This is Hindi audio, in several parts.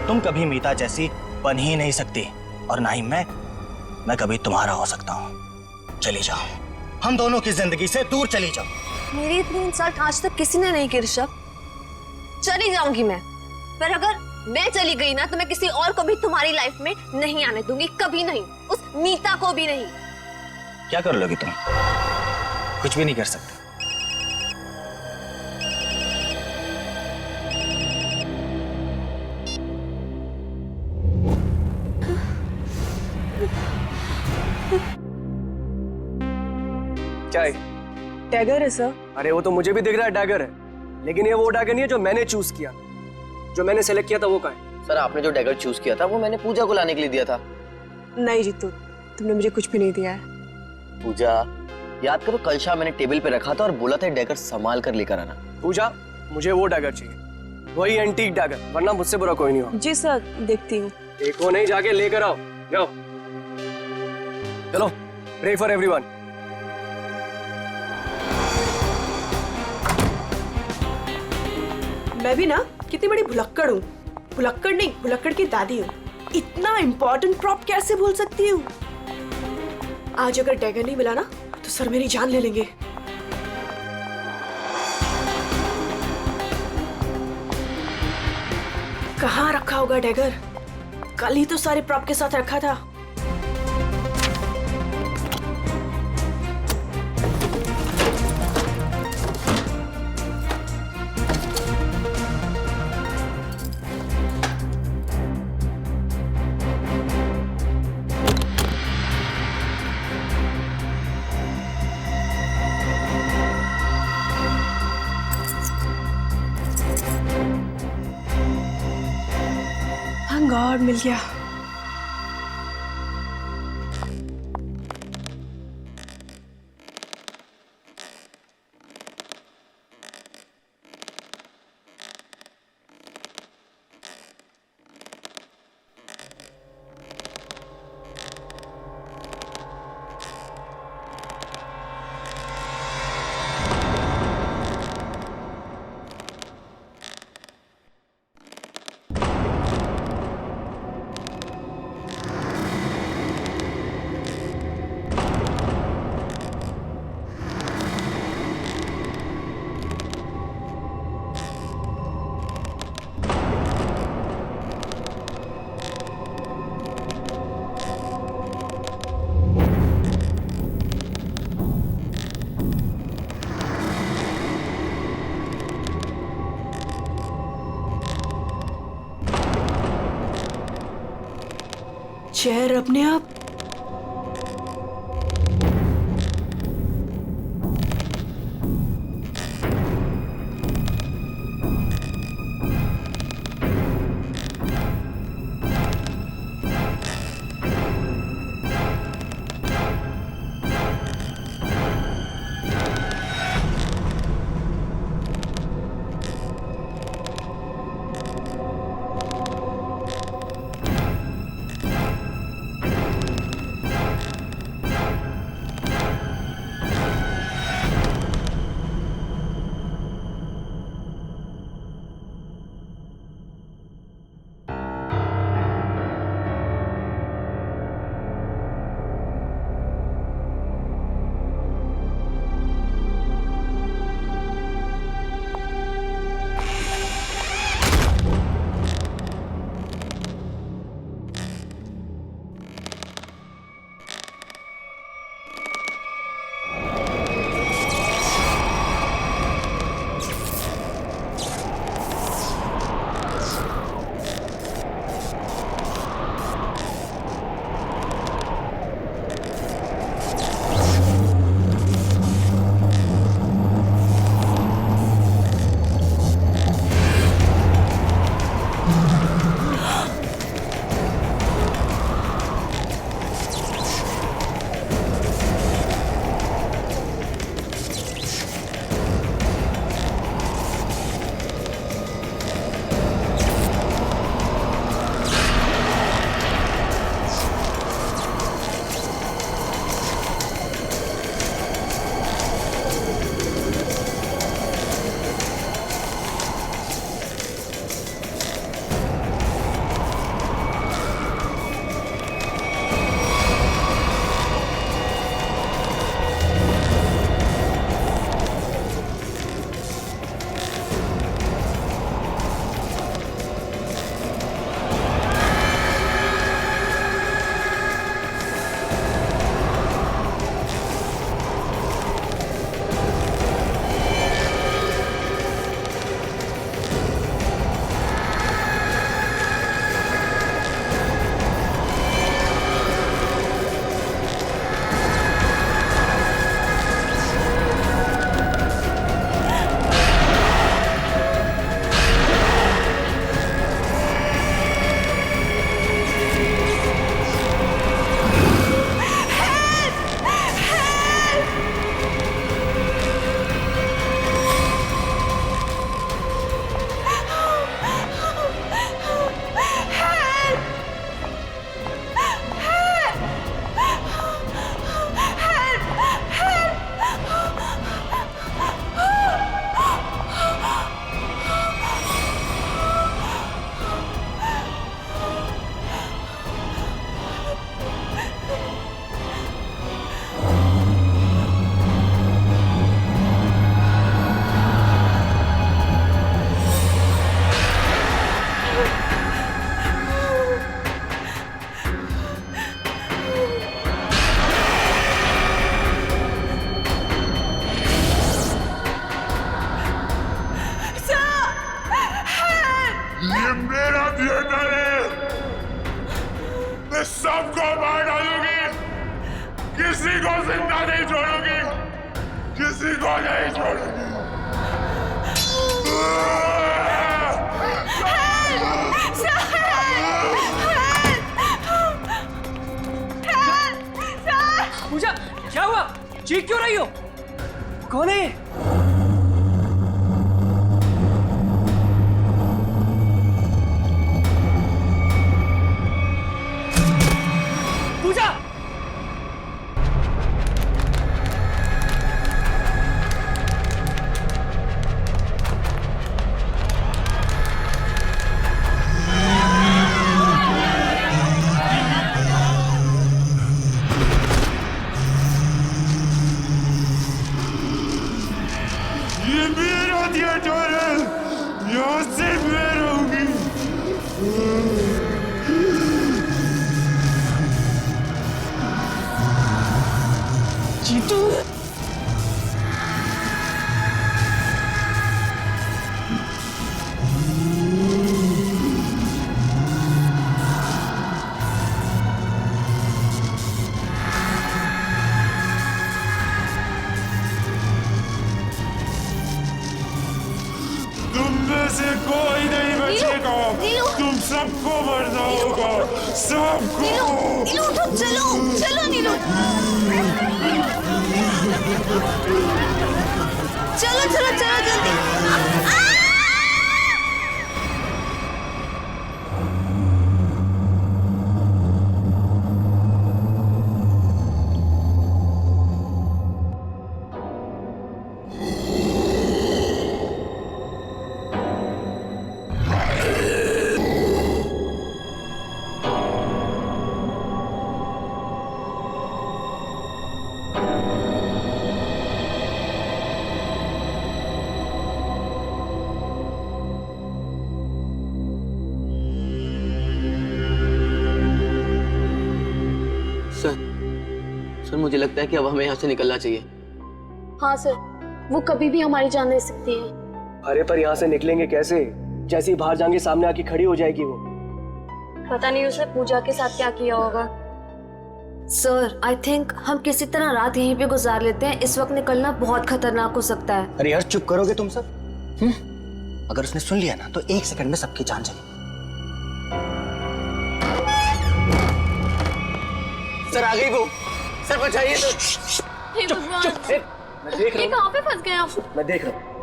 तुम कभी मीता जैसी बन ही नहीं सकती और ना ही मैं कभी तुम्हारा हो सकता हूँ। चली जाओ, हम दोनों की जिंदगी से दूर चली जाओ। मेरी इतनी इंसल्ट आज तक किसी ने नहीं की ऋषभ। चली जाऊंगी मैं, पर अगर मैं चली गई ना तो मैं किसी और को भी तुम्हारी लाइफ में नहीं आने दूंगी, कभी नहीं, उस मीता को भी नहीं। क्या कर लोगी तुम? कुछ भी नहीं कर सकते। क्या है? डैगर है सर। अरे वो तो मुझे भी दिख रहा है डैगर है, लेकिन ये वो डैगर नहीं है जो मैंने चूज किया। जो मैंने सेलेक्ट किया था वो कहाँ है? सर आपने जो डैगर चूज किया था वो मैंने पूजा को लाने के लिए दिया था। नहीं जीतू, तुमने मुझे कुछ भी नहीं दिया है। पूजा, याद करो कल शाम मैंने टेबल पे रखा था और बोला था डैगर संभाल कर लेकर आना। पूजा, मुझे वो डैगर चाहिए, वही एंटीक डैगर, वरना मुझसे बुरा कोई नहीं होगा। जी सर, देखती हूँ। देखो नहीं, जाके लेकर आओ, जाओ। चलो, प्रे फॉर एवरीवन। मैं भी ना कितनी बड़ी भुलक्कड़ हूँ। भुलक्कड़ नहीं, भुलक्कड़ की दादी हूँ। इतना इम्पोर्टेंट प्रॉप कैसे भूल सकती हूँ? आज अगर डैगर नहीं मिला ना तो सर मेरी जान ले लेंगे। कहाँ रखा होगा डैगर? कल ही तो सारे प्रॉप के साथ रखा था। थैंक गॉड मिल गया। चेयर अपने आप मेरा थिएटर है, मैं सबको मार डालूंगी, किसी को जिंदा नहीं छोड़ूंगी, किसी को नहीं छोड़ूंगी। पूजा, क्या हुआ? चीख क्यों रही हो? कौन है ये? पूजा! ये मेरा थिएटर है, यहाँ सिर्फ मैं रहूंगी। जीतू! तुम में से कोई नहीं बचेगा, नीलू! तुम सबको मरना होगा, सबको। नीलू उठो, चलो चलो नीलू, चलो चलो चलो जल्दी। सर मुझे लगता है कि अब हमें यहाँ से निकलना चाहिए। हाँ सर, वो कभी भी हमारी जान ले सकती है। अरे पर यहाँ से निकलेंगे कैसे? जैसे ही बाहर जाएंगे सामने आके खड़ी हो जाएगी वो। पता नहीं उसने पूजा के साथ क्या किया होगा। सर आई थिंक हम किसी तरह रात यहीं पे गुजार लेते हैं, इस वक्त निकलना बहुत खतरनाक हो सकता है। अरे यार चुप करोगे तुम सब? अगर उसने सुन लिया ना तो 1 सेकंड में सबकी जान चली। सर आ गई वो, सर बचाइए सर। हे भगवान, मैं देख ये रहा कहाँ पे फंस गए आप? हूँ, मैं देख रहा हूँ।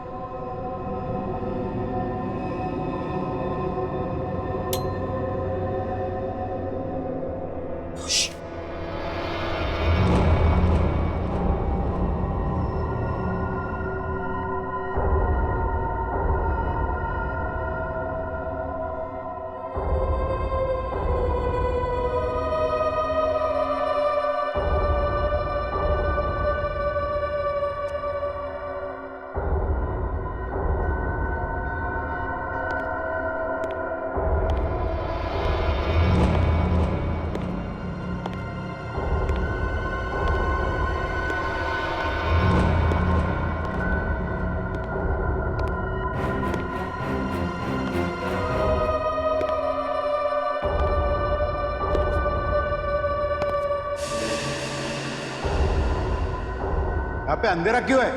यहाँ पे अंधेरा क्यों है?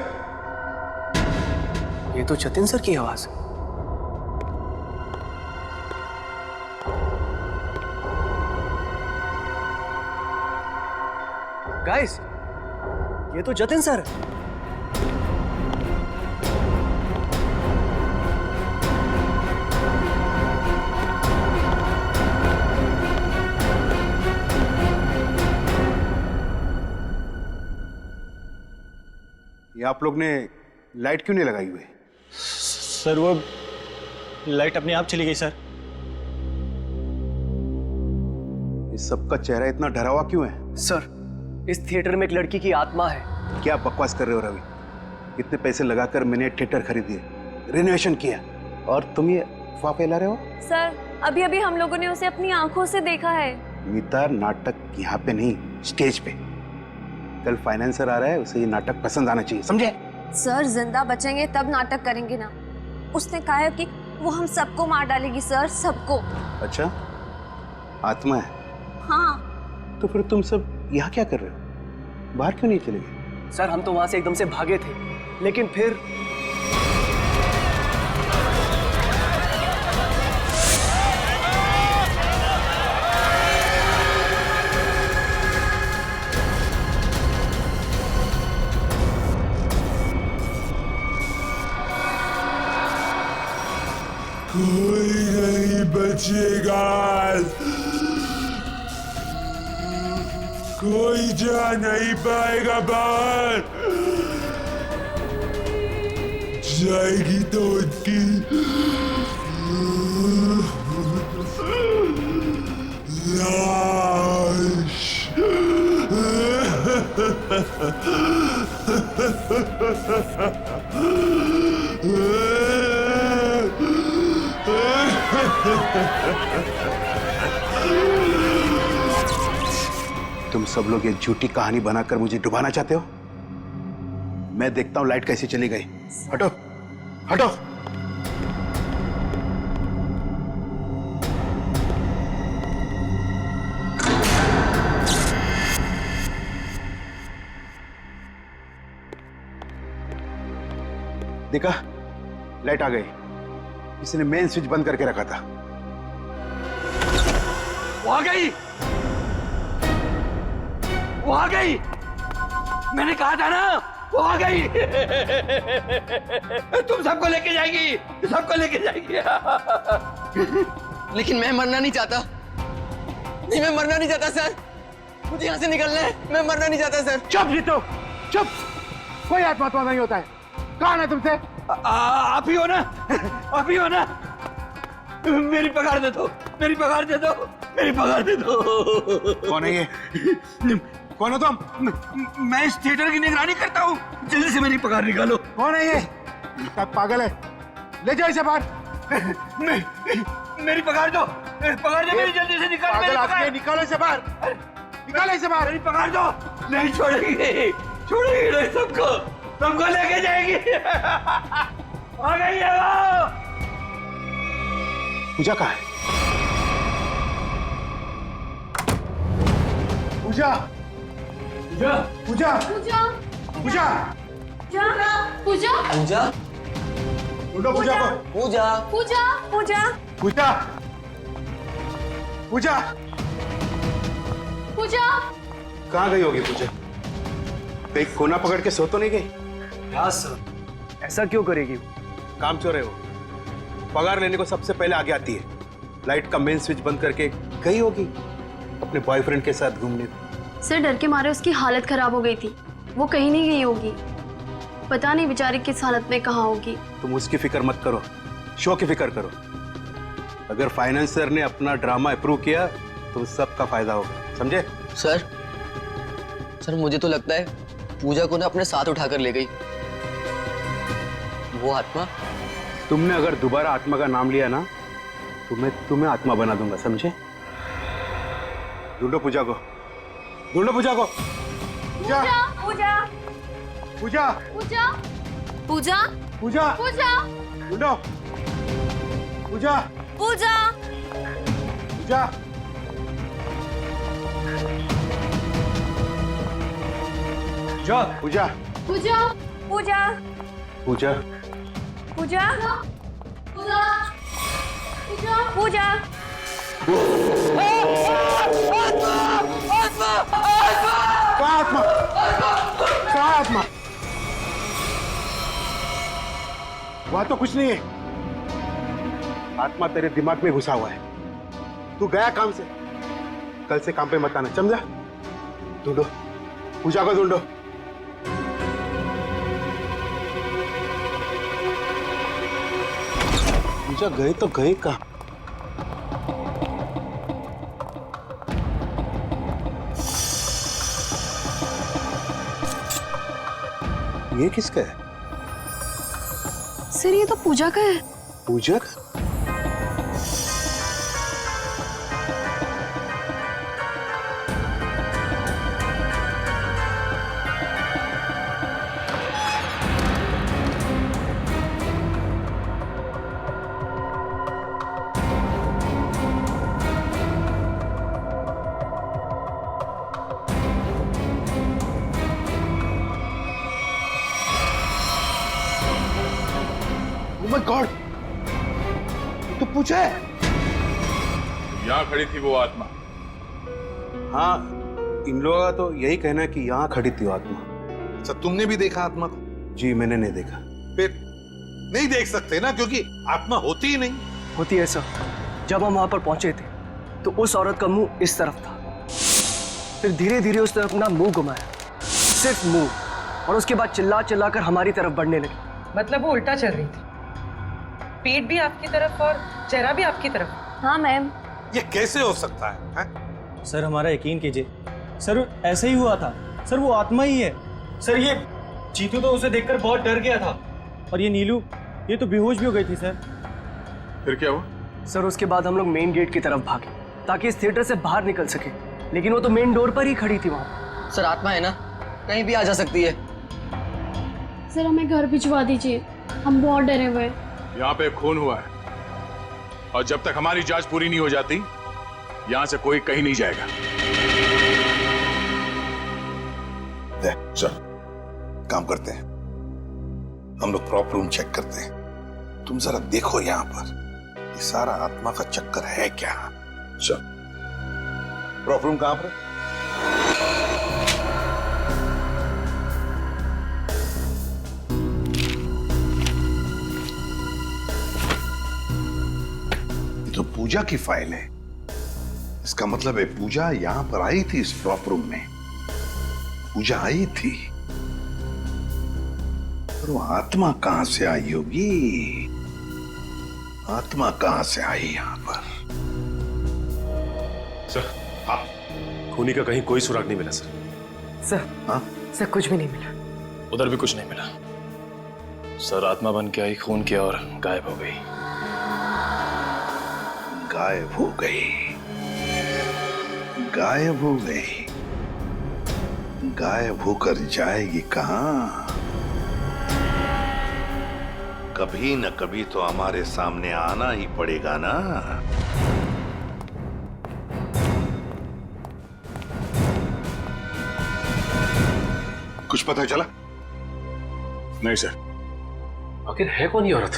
ये तो जतिन सर की आवाज है। गाइस, ये तो जतिन सर है। ये आप लोग ने लाइट क्यों नहीं लगाई हुई? सर वो लाइट अपने आप चली गई सर। इस सबका चेहरा इतना डरा हुआ क्यों है? सर, इस थिएटर में एक लड़की की आत्मा है। क्या बकवास कर रहे हो रवि? इतने पैसे लगाकर मैंने थिएटर खरीदी, रिनोवेशन किया, और तुम ये अफवाह फैला रहे हो? सर, अभी अभी हम लोगों ने उसे अपनी आंखों से देखा है। मीता, नाटक यहाँ पे नहीं, स्टेज पे। कल फाइनेंसर आ रहा है, उसे ये नाटक पसंद आना चाहिए, समझे? सर जिंदा बचेंगे तब नाटक करेंगे ना। उसने कहा है कि वो हम सबको मार डालेगी सर, सबको। अच्छा, आत्मा है? हाँ। तो फिर तुम सब यहाँ क्या कर रहे हो? बाहर क्यों नहीं चले गए? सर हम तो वहां से एकदम से भागे थे, लेकिन फिर कोई नहीं बचेगा, कोई जा नहीं पाएगा बाहर। जाएगी तो उसकी लाश। तुम सब लोग ये झूठी कहानी बनाकर मुझे डुबाना चाहते हो? मैं देखता हूं लाइट कैसे चली गई। हटो, हटो। देखा, लाइट आ गई। इसने मेन स्विच बंद करके रखा था। वो आ गई, वो आ गई, मैंने कहा था ना, वो आ गई। तुम सबको लेके जाएगी, सबको लेके जाएगी। लेकिन मैं मरना नहीं चाहता। नहीं, मैं मरना नहीं चाहता सर। मुझे यहाँ से निकलना है। मैं मरना नहीं चाहता सर। चुप जीतो, चुप। कोई आत्मा नहीं होता है। कौन है तुमसे? आप ही हो ना, आप ही हो ना। मेरी पगार दे दो, मेरी पगार दे दो, मेरी पगार दे दो। कौन है ये? कौन हो तुम? मैं इस थिएटर की निगरानी करता हूँ। जल्दी से मेरी पगार निकालो। कौन है ये? पागल है, ले जाओ इसे बाहर। मेरी पगार दो, पगार दो मेरी, जल्दी से निकालो मेरी पगार। निकालो इसे बाहर, निकालो इसे बाहर। मेरी पगार दो। नहीं छोड़ेगी, छोड़ेगी नहीं, सबको सबको लेके जाएगी। आ गई है वो। पूजा कहाँ है? पूजा, पूजा, पूजा, पूजा पूजा, पूजा पूजा, ढूंढो पूजा को। पूजा, पूजा पूजा, पूजा, पूजा, पूजा कहाँ गई होगी पूजा? कहीं कोना पकड़ के सो तो नहीं गई? हाँ सर, ऐसा क्यों करेगी? काम चोर है वो। पगार लेने को सबसे पहले आगे आती है। लाइट का मेन स्विच बंद करके गई होगी अपने बॉयफ्रेंड के साथ घूमने। सर डर के मारे उसकी हालत खराब हो गई थी, वो कहीं नहीं गई होगी। पता नहीं बेचारी किस हालत में कहाँ होगी। तुम उसकी फिक्र मत करो, शो की फिक्र करो। अगर फाइनेंसर ने अपना ड्रामा अप्रूव किया तो सबका फायदा होगा, समझे? सर मुझे तो लगता है पूजा को ना अपने साथ उठाकर ले गई वो आत्मा। तुमने अगर दोबारा आत्मा का नाम लिया ना तो मैं तुम्हें आत्मा बना दूंगा, समझे? ढूंढो पूजा को, ढूंढो पूजा को। पूजा, पूजा, पूजा, पूजा पूजा, पूजा, पूजा ढूंढो पूजा, पूजा, पूजा। जा पूजा, पूजा पूजा, पूजा, पूजा, पूजा पूजा पूजा। कहाँ आत्मा? कहाँ आत्मा? वहां तो कुछ नहीं है। आत्मा तेरे दिमाग में घुसा हुआ है। तू गया काम से, कल से काम पे मत आना, समझा? ढूंढो पूजा को, ढूंढो। पूजा गए तो गए कहाँ? ये किसका है? सर ये तो पूजा का है। पूजा का? गॉड, तो पूछा है? यहाँ खड़ी थी वो आत्मा। हाँ, इन लोगों का तो यही कहना है कि यहाँ खड़ी थी वो आत्मा। अच्छा, तुमने भी देखा आत्मा को? जी मैंने नहीं देखा। फिर नहीं देख सकते ना, क्योंकि आत्मा होती ही नहीं। होती है सर। जब हम वहां पर पहुंचे थे तो उस औरत का मुंह इस तरफ था, फिर धीरे धीरे उसने अपना मुंह घुमाया, सिर्फ मुंह, और उसके बाद चिल्ला चिल्ला कर हमारी तरफ बढ़ने लगी। मतलब वो उल्टा चल रही थी, पेट भी आपकी तरफ और चेहरा भी आपकी तरफ। हाँ मैम। ये कैसे हो सकता है? सर हमारा यकीन कीजिए, सर ऐसे ही हुआ था। सर वो आत्मा ही है। सर ये चीतू तो उसे देखकर बहुत डर गया था, और ये नीलू, ये तो बेहोश भी हो गई थी सर। फिर क्या हुआ? सर उसके बाद हम लोग मेन गेट की तरफ भागे ताकि इस थिएटर से बाहर निकल सके, लेकिन वो तो मेन डोर पर ही खड़ी थी वहां। सर आत्मा है ना, कहीं भी आ जा सकती है। सर हमें घर भिजवा दीजिए, हम बहुत डरे हुए हैं। यहाँ पे खून हुआ है, और जब तक हमारी जांच पूरी नहीं हो जाती यहाँ से कोई कहीं नहीं जाएगा। चल काम करते हैं, हम लोग प्रॉप रूम चेक करते हैं। तुम जरा देखो यहाँ पर ये सारा आत्मा का चक्कर है क्या। चल, प्रॉप रूम कहां पर? ये तो पूजा की फाइल है। इसका मतलब है पूजा यहां पर आई थी, इस प्रॉप रूम में पूजा आई थी। पर वो आत्मा कहां से आई होगी? आत्मा कहां से आई यहां पर? सर, हाँ, खूनी का कहीं कोई सुराग नहीं मिला सर। सर हाँ? सर कुछ भी नहीं मिला। उधर भी कुछ नहीं मिला सर। आत्मा बन के आई, खून किया और गायब हो गई। गायब हो गई, गायब हो गई। गायब होकर जाएगी कहां? कभी न कभी तो हमारे सामने आना ही पड़ेगा ना। कुछ पता चला? नहीं सर। आखिर है कौन ये औरत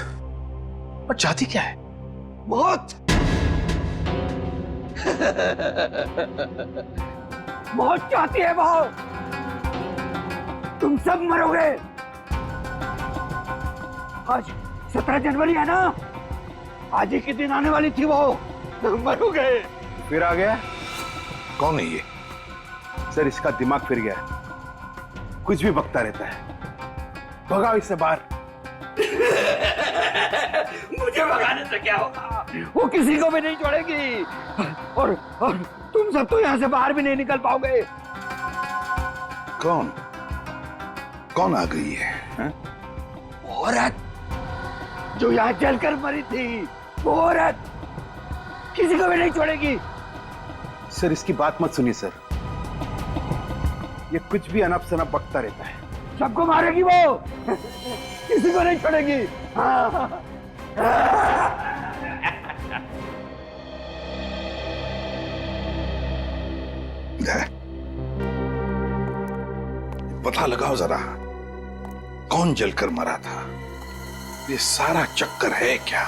और चाहती क्या है? मौत। मौत चाहती है वो। तुम सब मरोगे। आज 17 जनवरी है ना, आज ही के दिन आने वाली थी वो। मरोगे। फिर आ गया। कौन है ये? सर इसका दिमाग फिर गया, कुछ भी बकता रहता है। भगाओ इससे बाहर। मुझे भगाने से क्या होगा? वो किसी को भी नहीं छोड़ेगी, और तुम सब तो यहाँ से बाहर भी नहीं निकल पाओगे। कौन कौन आ गई है? औरत जो यहाँ जलकर मरी थी, वो औरत किसी को भी नहीं छोड़ेगी। सर इसकी बात मत सुनिए सर, ये कुछ भी अनप शनप बकता रहता है। सबको मारेगी वो, किसी को नहीं छोड़ेगी। हाँ। पता लगाओ जरा, कौन जलकर मरा था? ये सारा चक्कर है क्या?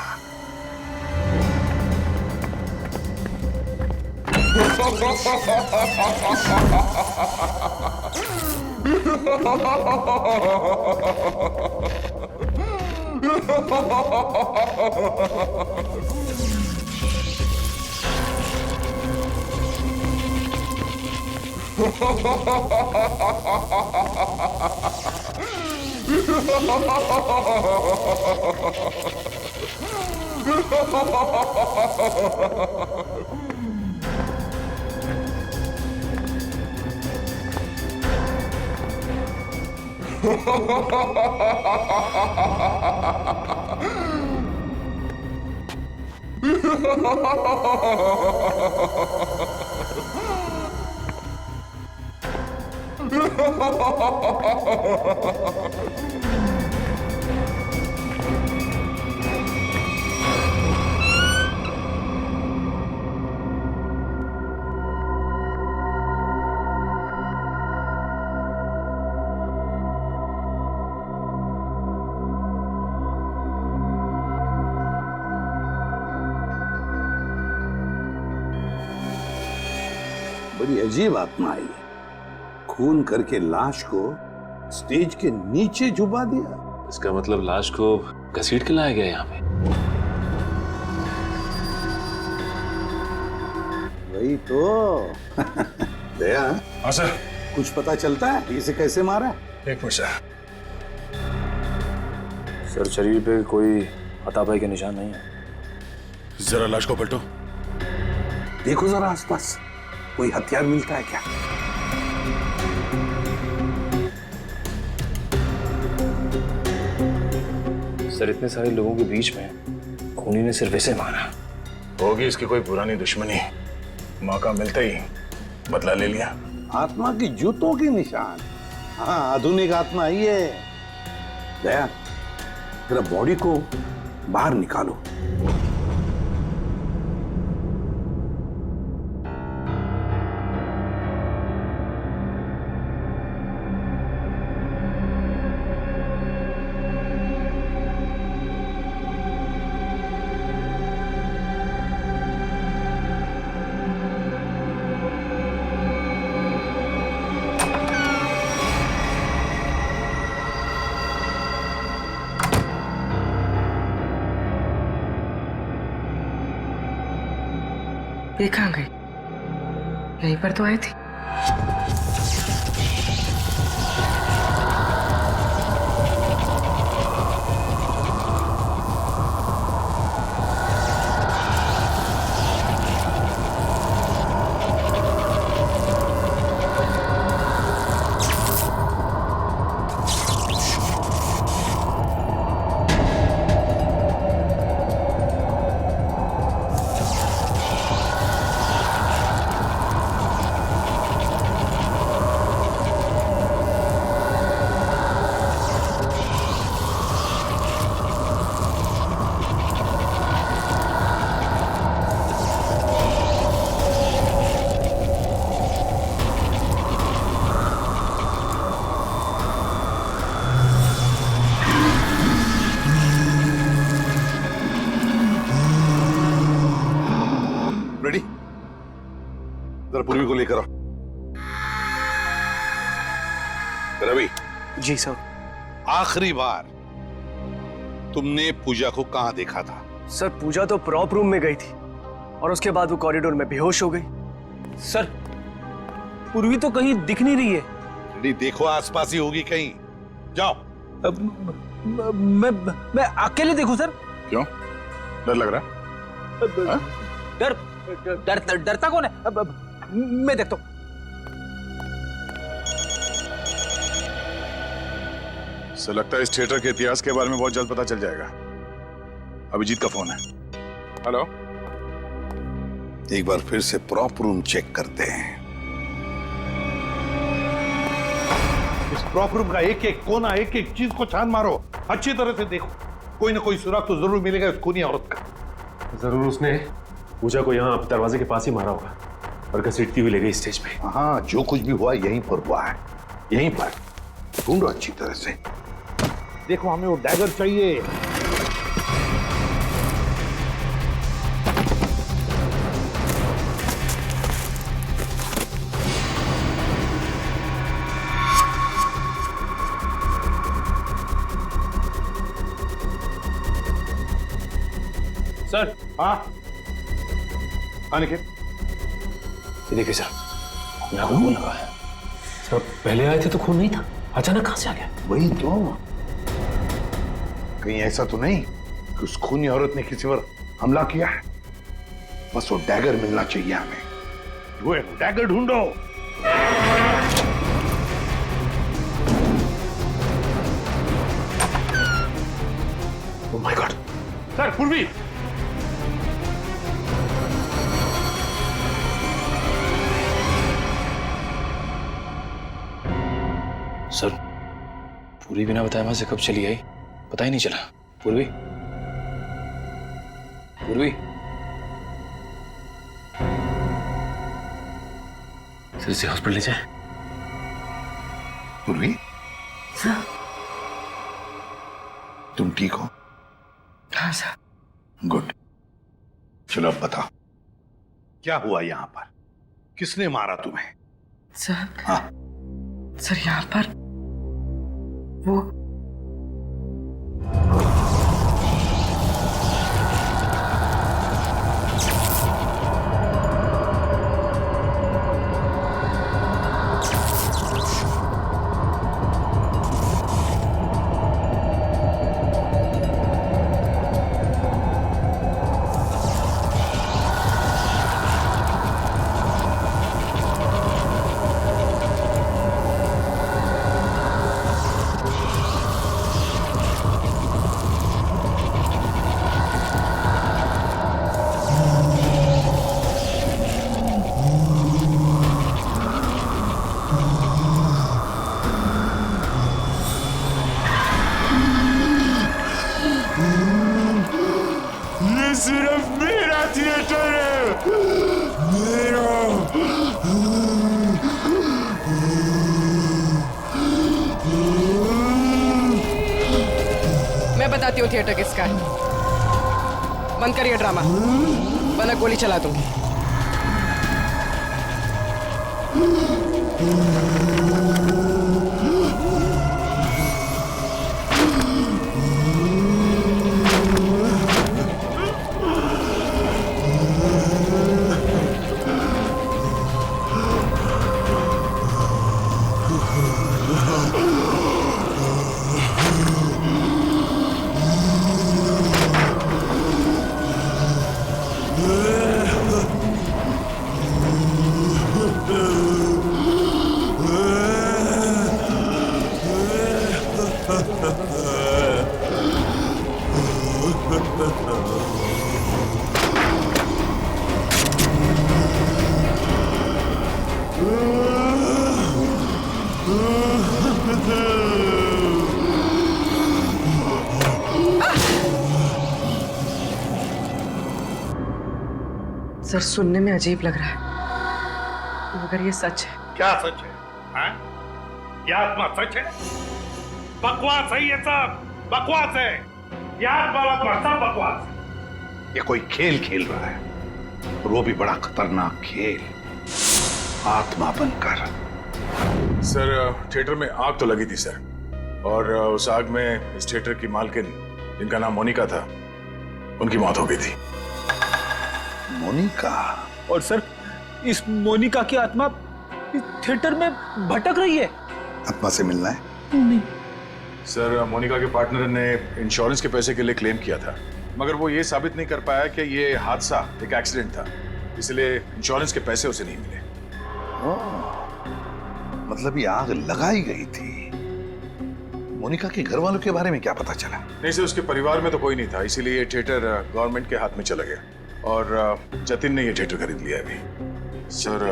बड़ी अजीब आत्मा आई है। खून करके लाश को स्टेज के नीचे छुपा दिया। इसका मतलब लाश को घसीट के लाया गया यहाँ पे। वही तो। दया, हाँ सर। कुछ पता चलता है इसे कैसे मारा? एक मिनट सर। सर शरीर पे कोई हाथापाई के निशान नहीं है। जरा लाश को पलटो। देखो जरा आसपास कोई हथियार मिलता है क्या? सर इतने सारे लोगों के बीच में खूनी ने सिर्फ ऐसे मारा। होगी इसकी कोई पुरानी दुश्मनी। मौका मिलते ही बदला ले लिया। आत्मा की जूतों के निशान। हाँ, आधुनिक आत्मा ही है। दया, जरा बॉडी को बाहर निकालो। ये कहाँ गई? यहीं पर तो आई थी। रेडी? जरा पूर्वी को लेकर आओ। रवि। जी सर। आखिरी बार तुमने पूजा को कहां देखा था? सर पूजा तो प्रॉप रूम में गई थी और उसके बाद वो कॉरिडोर में बेहोश हो गई। सर पूर्वी तो कहीं दिख नहीं रही है। रेडी, देखो आसपास ही होगी कहीं। जाओ। मैं अकेले देखूं सर? क्यों? डर लग रहा है? हाँ? डरता कौन है? मैं देखता हूं। सर लगता है इस थिएटर के इतिहास के बारे में बहुत जल्द पता चल जाएगा। अभिजीत का फोन है। हेलो। एक बार फिर से प्रॉप रूम चेक करते हैं। इस प्रॉप रूम का एक एक कोना, एक एक चीज को छान मारो। अच्छी तरह से देखो, कोई ना कोई सुराग तो जरूर मिलेगा उस खूनी औरत का। जरूर उसने पूजा को यहाँ दरवाजे के पास ही मारा होगा और घसीटती हुई ले गई स्टेज पे। हाँ, जो कुछ भी हुआ यहीं पर हुआ है। यहीं पर ढूंढो अच्छी तरह से। देखो, हमें वो डैगर चाहिए। सर। हाँ अनिकेत, ये देखिए सर, यहाँ को खून लगा है। सर पहले आए थे तो खून नहीं था, अचानक कहाँ से आ गया? वही तो। कहीं ऐसा तो नहीं कि उस खूनी औरत ने किसी पर हमला किया है? बस वो डैगर मिलना चाहिए हमें। वो डैगर ढूंढो। Oh my God. सर पूर्वी। सर पूरी बिना बताए वहां से कब चली आई पता ही नहीं चला। पूर्वी, पूर्वी। सर इसे हॉस्पिटल ले जाए। पूर्वी, तुम ठीक हो? हाँ सर। गुड। चलो अब बताओ, क्या हुआ यहां पर? किसने मारा तुम्हें? सर, हाँ? सर यहाँ पर वो ये सिर्फ मेरा थिएटर है, मेरा। मैं बताती हूँ थिएटर किसका है। बंद करिए ड्रामा, वरना गोली चला दूंगी। सर सुनने में अजीब लग रहा है, मगर ये सच है। क्या सच है? हाँ? क्या आत्मा सच है? बकवास है ये सब, बकवास है। याद वाला सब बकवास है। ये कोई खेल खेल रहा है, और वो भी बड़ा खतरनाक खेल, आत्मा बनकर। सर थिएटर में आग तो लगी थी सर, और उस आग में इस थिएटर की मालकिन जिनका नाम मोनिका था, उनकी मौत हो गई थी। मोनिका? और सर इस मोनिका की आत्मा इस थिएटर में भटक रही है। आत्मा से मिलना है? नहीं सर मोनिका के पार्टनर ने इंश्योरेंस के पैसे के लिए क्लेम किया था, मगर वो ये साबित नहीं कर पाया कि ये हादसा एक एक्सीडेंट था, इसलिए इंश्योरेंस के पैसे उसे नहीं मिले। मतलब ये आग लगाई गई थी। मोनिका के घर वालों के बारे में क्या पता चला? नहीं सर, उसके परिवार में तो कोई नहीं था, इसीलिए ये थिएटर गवर्नमेंट के हाथ में चला गया, और जतिन ने ये थिएटर खरीद लिया अभी। सर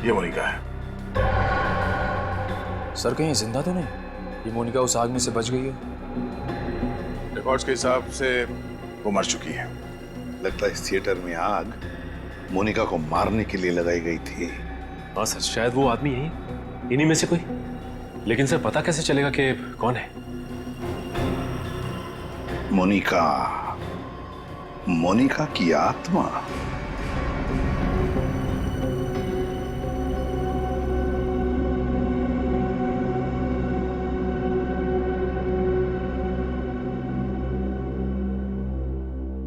ये मोनिका है। सर कहीं जिंदा तो नहीं? ये मोनिका उस आग में से बच गई है? रिकॉर्ड्स के हिसाब से वो मर चुकी है। लगता है इस थिएटर में आग मोनिका को मारने के लिए लगाई गई थी। हाँ सर, शायद वो आदमी यही, इन्हीं में से कोई। लेकिन सर पता कैसे चलेगा कि कौन है? मोनिका, मोनिका की आत्मा।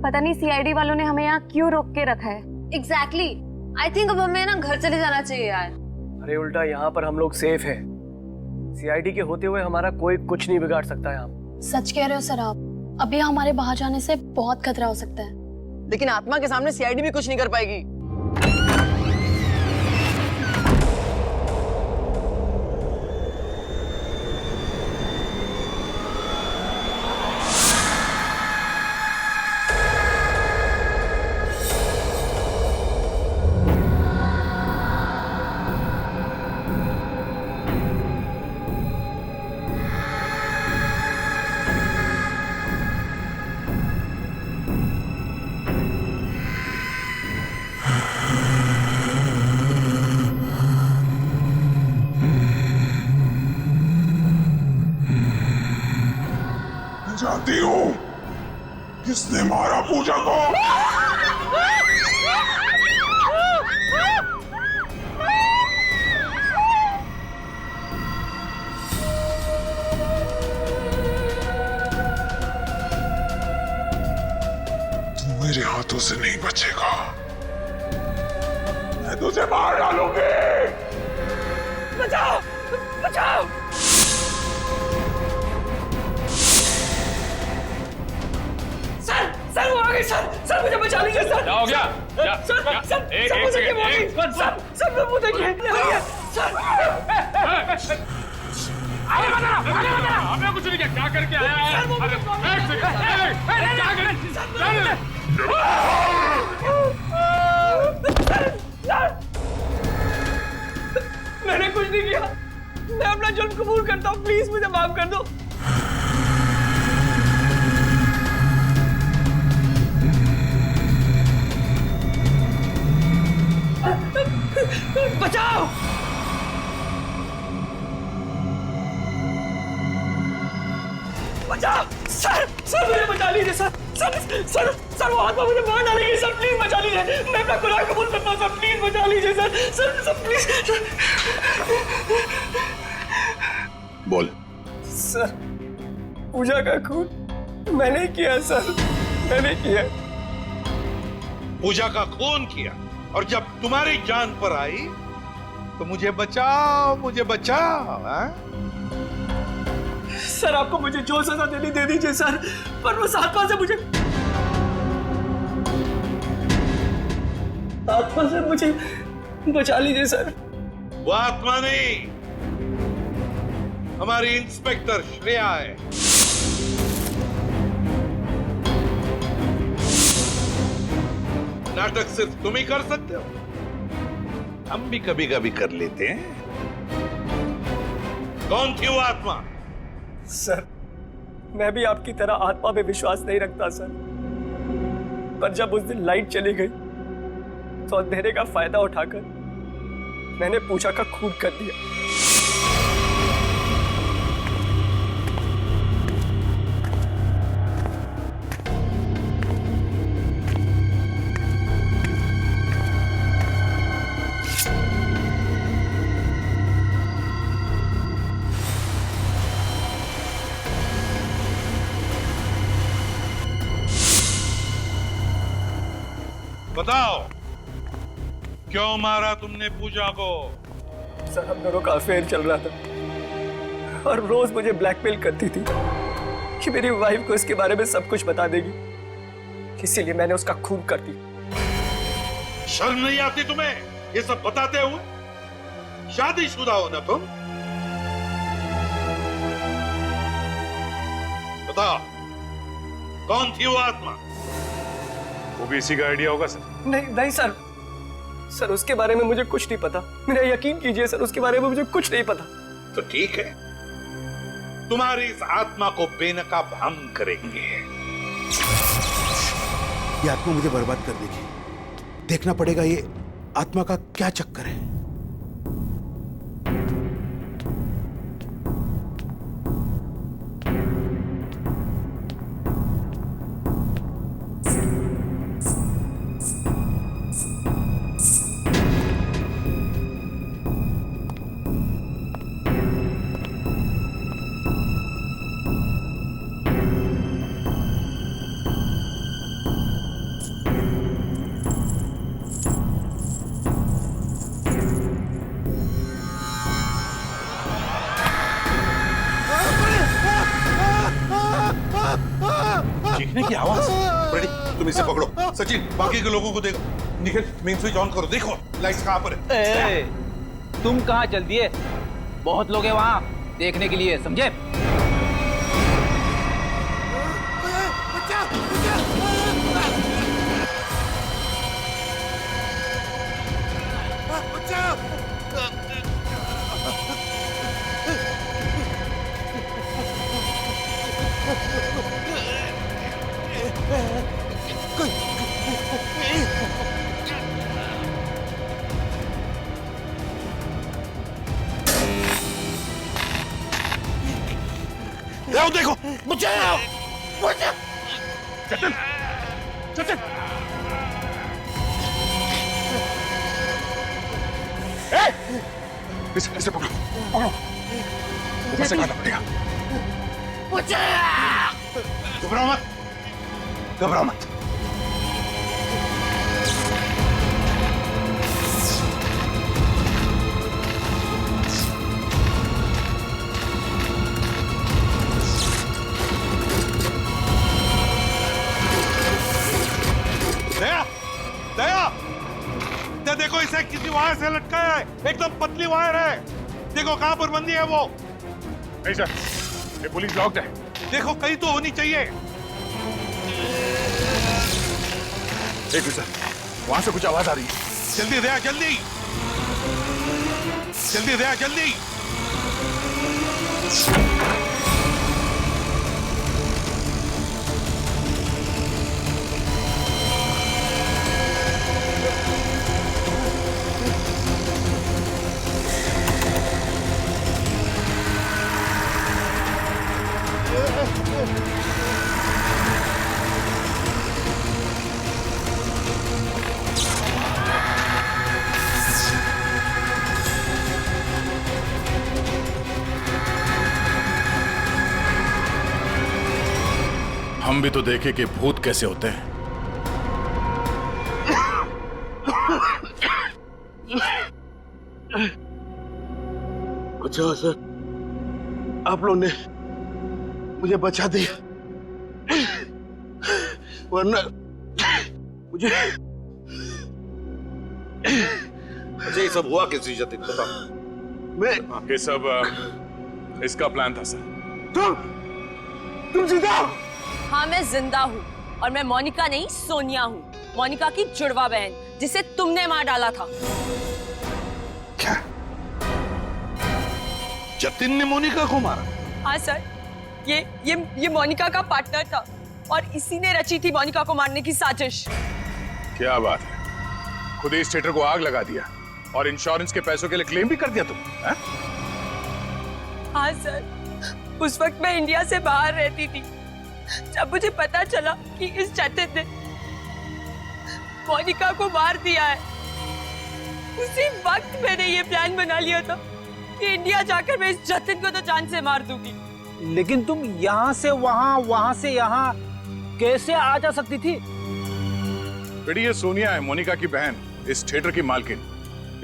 पता नहीं सीआईडी वालों ने हमें यहाँ क्यों रोक के रखा है। एग्जैक्टली आई थिंक अब हमें ना घर चले जाना चाहिए यार। अरे उल्टा यहाँ पर हम लोग सेफ हैं। सीआईडी के होते हुए हमारा कोई कुछ नहीं बिगाड़ सकता यहाँ। सच कह रहे हो सर आप, अभी हमारे बाहर जाने से बहुत खतरा हो सकता है। लेकिन आत्मा के सामने सीआईडी भी कुछ नहीं कर पाएगी। जानती हूँ किसने मारा पूजा को? मेरे हाथों से नहीं बचेगा। मैं तुझे मार डालूंगी। बचाओ बचाओ। सर वो आ गई सर मुझे बचा लीजिए सर। क्या हो गया? सर वो देखिए वो आ गई। सर वो देखिए सर। आगे बता, हमें कुछ नहीं किया। क्या करके आया है? मैंने कुछ नहीं किया। मैं अपना जुल्म कबूल करता हूँ, प्लीज मुझे माफ कर दो। बचाओ। बचाओ सर मुझे बचा लीजिए सर। वो आत्मा मुझे मार डालेगी सर, प्लीज बचा लीजिए। मैं अपना गुनाह कबूल करता हूँ सर, प्लीज बचा लीजिए सर प्लीज। बोल। सर पूजा का खून मैंने किया सर, मैंने किया। पूजा का खून किया और जब तुम्हारी जान पर आई तो मुझे बचाओ हाँ? सर आपको मुझे जो सजा देनी दे दीजिए सर, पर वो आत्मा से मुझे बचा लीजिए सर। वो आत्मा नहीं, हमारी इंस्पेक्टर श्रेया है। नाटक सिर्फ तुम ही कर सकते हो, हम भी कभी कभी कर लेते हैं। कौन थी वो आत्मा? सर मैं भी आपकी तरह आत्मा पे विश्वास नहीं रखता सर, पर जब उस दिन लाइट चली गई तो अंधेरे का फायदा उठाकर मैंने पूजा का खून कर दिया। बताओ क्यों मारा तुमने पूजा को? सर हम दोनों का अफेयर चल रहा था और रोज मुझे ब्लैकमेल करती थी कि मेरी वाइफ को इसके बारे में सब कुछ बता देगी, इसीलिए मैंने उसका खून कर दिया। शर्म नहीं आती तुम्हें ये सब बताते हुए? शादीशुदा हो ना तुम? बताओ कौन थी वो आत्मा? वो भी इसी का आइडिया होगा सर। नहीं सर उसके बारे में मुझे कुछ नहीं पता। मेरा यकीन कीजिए सर, उसके बारे में मुझे कुछ नहीं पता। तो ठीक है, तुम्हारी इस आत्मा को बेनकाब हम करेंगे। ये आत्मा मुझे बर्बाद कर देगी। देखना पड़ेगा ये आत्मा का क्या चक्कर है। चीखने की आवाज। रेडी, तुम इसे पकड़ो। सचिन बाकी के लोगों को देखो। निखिल मेन स्विच ऑन करो, देखो लाइट्स कहां पर है। तुम कहां चल दिए? बहुत लोग हैं वहां देखने के लिए, समझे? आओ देखो, बचाओ, बचाओ। चतन, चतन। इसे पकड़ो, पकड़ो। ऊपर से काटना पड़ेगा। घबराओ मत, घबराओ मत। देखो इसे किसी वायर से लटकाया है, एकदम पतली वायर है। देखो कहां पर बंदी है वो। नहीं सर, ये पुलिस लॉक्ड है। देखो कहीं तो होनी चाहिए। देखो सर, वहां से कुछ आवाज आ रही है। जल्दी दया, जल्दी जल्दी दया, जल्दी। हम भी तो देखे कि भूत कैसे होते हैं। अच्छा सर, आप लोगों ने मुझे बचा दिया, वरना मुझे अच्छा ये सब हुआ किसी जतिन बता। मैं ये सब इसका प्लान था सर। तुम जिंदा हो? हाँ मैं जिंदा हूँ और मैं मोनिका नहीं सोनिया हूँ, मोनिका की जुड़वा बहन जिसे तुमने मार डाला था। क्या? जतिन ने मोनिका को मारा? हाँ सर, ये मोनिका का पार्टनर था और इसी ने रची थी मोनिका को मारने की साजिश। क्या बात है, खुद ही इस थिएटर को आग लगा दिया और इंश्योरेंस के पैसों के लिए क्लेम भी कर दिया तुम? हाँ सर, उस वक्त मैं इंडिया से बाहर रहती थी जब मुझे पता चला कि इस जतिन ने मोनिका को मार दिया है। उसी वक्त मैंने ये प्लान बना लिया था कि इंडिया जाकर मैं इस जतिन को तो जान से मार दूंगी। लेकिन तुम यहाँ से वहाँ, वहाँ से यहाँ कैसे आ जा सकती थी? बेटी ये सोनिया है, मोनिका की बहन, इस थिएटर की मालकिन।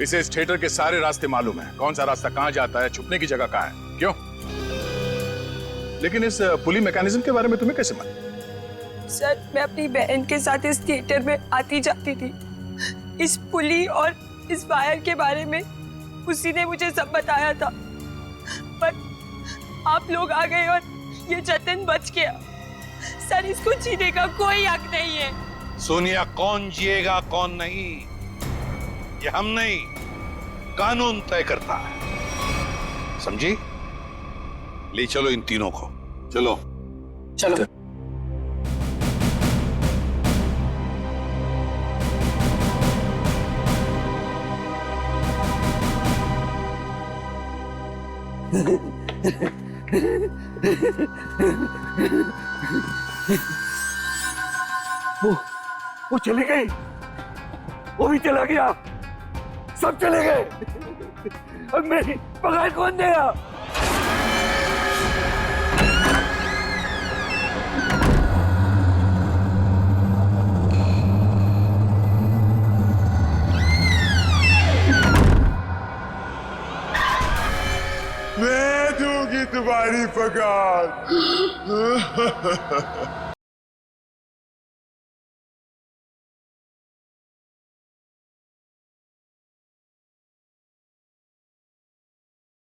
इसे इस थिएटर के सारे रास्ते मालूम है, कौन सा रास्ता कहाँ जाता है, छुपने की जगह कहाँ है। क्यों? लेकिन इस पुली मैकेनिज्म के बारे में तुम्हें कैसे मालूम? सर मैं अपनी बहन के साथ इस थिएटर में आती जाती थी। इस पुली और इस वायर के बारे में उसी ने मुझे सब बताया था, पर आप लोग आ गए और ये जतिन बच गया। सर इसको जीने का कोई हक नहीं है। सोनिया, कौन जिएगा कौन नहीं ये हम नहीं, कानून तय करता है, समझी? ले चलो इन तीनों को, चलो चलो। वो चली गई, वो भी चला गया, सब चले गए। अब मेरी पगार कौन देगा? मैं दूंगी तुम्हारी पगार।